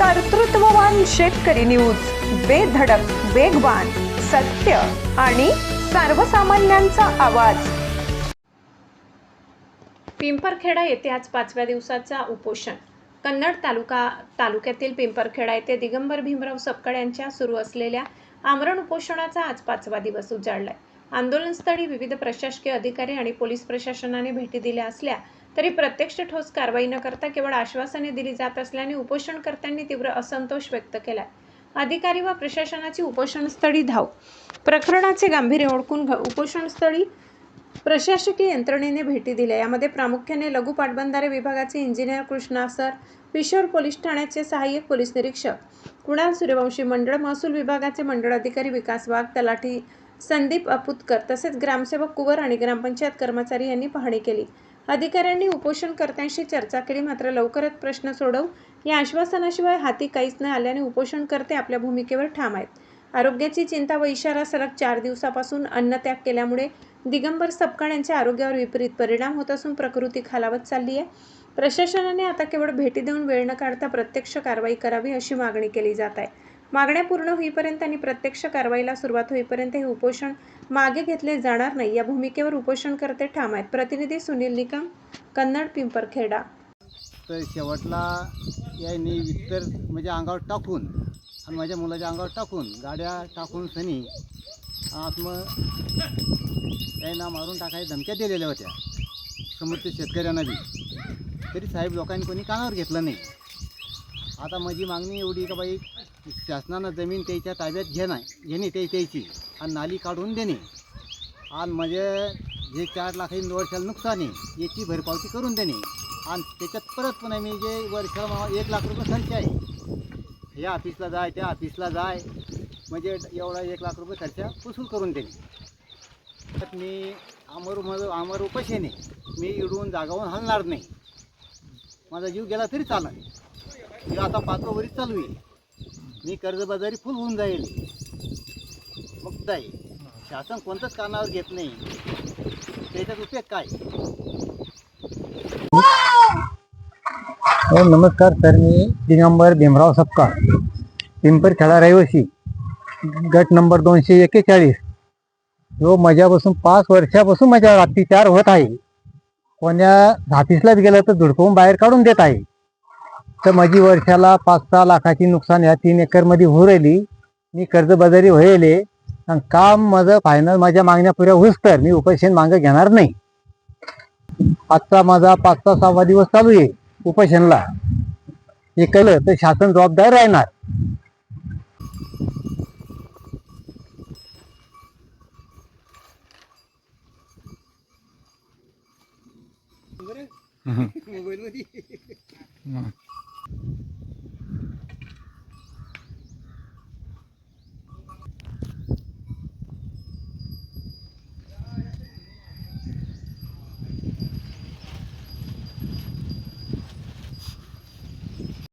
कर्तृत्ववान शेतकरी न्यूज, बेधडक, वेगवान, सत्य आणि सर्वसामान्यांचा आवाज। पिंपरखेडा येथे आज 5व्या दिवसाचा उपोषण। कन्नड तालुक्यातील पिंपरखेडा येथे दिगंबर भीमराव सपकाळ यांच्या सुरू असलेल्या आमरण उपोषणाचा आज 5वा दिवस उजाडलाय। आंदोलनस्थळी विविध प्रशासकीय अधिकारी आणि पोलीस प्रशासनाने भेटी दिल्या असल्या तरी प्रत्यक्ष ठोस कारवाई न करता केवळ आश्वासने दिली जात असल्याने उपोषणकर्त्यांनी तीव्र असंतोष व्यक्त केलाय। अधिकारी व प्रशासनाची उपोषणस्थळी धाव। प्रकरणाचे गांभीर्य ओळखून उपोषणस्थळी प्रशासकीय यंत्रणेने भेटी दिल्या। यामध्ये प्रामुख्याने लघु पाटबंधारे विभागाचे engineer Krishna sir, Pishor police ठाण्याचे सहाय्यक पोलीस निरीक्षक कुणाल सूर्यवंशी, मंडळ महसूल विभागाचे मंडळ अधिकारी विकास वाघ, तलाठी संदीप अपुतकर तसेच ग्रामसेवक कुवर आणि ग्रामपंचायत कर्मचारी यांनी पाहणी केली। अधिकाऱ्यांनी उपोषणकर्त्यांशी चर्चा केली, मात्र लवकरच प्रश्न सोडवू या आश्वासनाशिवाय हाती काहीच न आल्याने उपोषणकर्ते आपल्या भूमिकेवर ठाम आहेत। आरोग्याची चिंता व इशारा सलग 4 दिवसापासून अन्नत्याग केल्यामुळे दिगंबर सपकाळ यांच्या आरोग्यावर विपरीत परिणाम होत असून प्रकृती खालावत चालली आहे। प्रशासनाने आता केवळ भेटी देऊन वेळ न काढता प्रत्यक्ष कारवाई करावी अशी मागणी केली जात आहे। मागण्या पूर्ण होईपर्यंत आणि प्रत्यक्ष कारवाईला सुरुवात होईपर्यंत हे उपोषण मागे घेतले जाणार नाही या भूमिकेवर उपोषणकर्ते ठाम आहेत। प्रतिनिधी सुनील निकम, कन्नड, पिंपरखेडा। तर शेवटला यांनी विस्तर म्हणजे अंगावर टाकून आणि माझ्या मुलाच्या अंगावर टाकून गाड्या टाकून सनी यांना मारून टाकायच्या धमक्या दिलेल्या होत्या समोरच्या शेतकऱ्यांना बी, तरी साहेब लोकांनी कोणी कानावर घेतलं नाही। आता माझी मागणी एवढी का बाई शासनानं जमीन त्याच्या ताब्यात घेणे त्याची आणि नाली काढून देणे आणि म्हणजे जे 4 लाखांनी वर्षाला नुकसान आहे याची भरपावती करून देणे आणि त्याच्यात परत पुन्हा मी जे वर्षाला 1 लाख रुपये खर्च आहे या ऑफिसला जाय त्या ऑफिसला जाय म्हणजे एवढा 1 लाख रुपये खर्च वसूल करून देणे। तर मी आमर उपाशीने मी इडून जागावून हलणार नाही, माझा जीव गेला तरी चालेल। मी आता 5 वरी चालू आहे, मी कर्जबाजारी फुल होऊन जाईल मग जाईल। शासन कोणतंच कानावर घेत नाही, त्याच्यात उपयोग काय? नमस्कार सर, मी दिगंबर भीमराव सपकाळ, पिंपरखेडा रहिवासी, गट नंबर 241। जो माझ्यापासून 5 वर्षापासून माझ्यावर अत्याचार होत आहे। कोण्या ऑफिसला गेलं तर धुडकवून बाहेर काढून देत आहे। तर माझी वर्षाला 5-6 लाखाची नुकसान या 3 एकरमध्ये होऊ राहिली। मी कर्जबाजारी व्हायले आणि काम माझं फायनल माझ्या मागण्या पुऱ्या होईस तर मी उपोषण मागं घेणार नाही। आजचा माझा 5वा-6वा दिवस चालू आहे उपोषणला। हे केलं तर शासन जबाबदार राहणार। मोबाईल मध्ये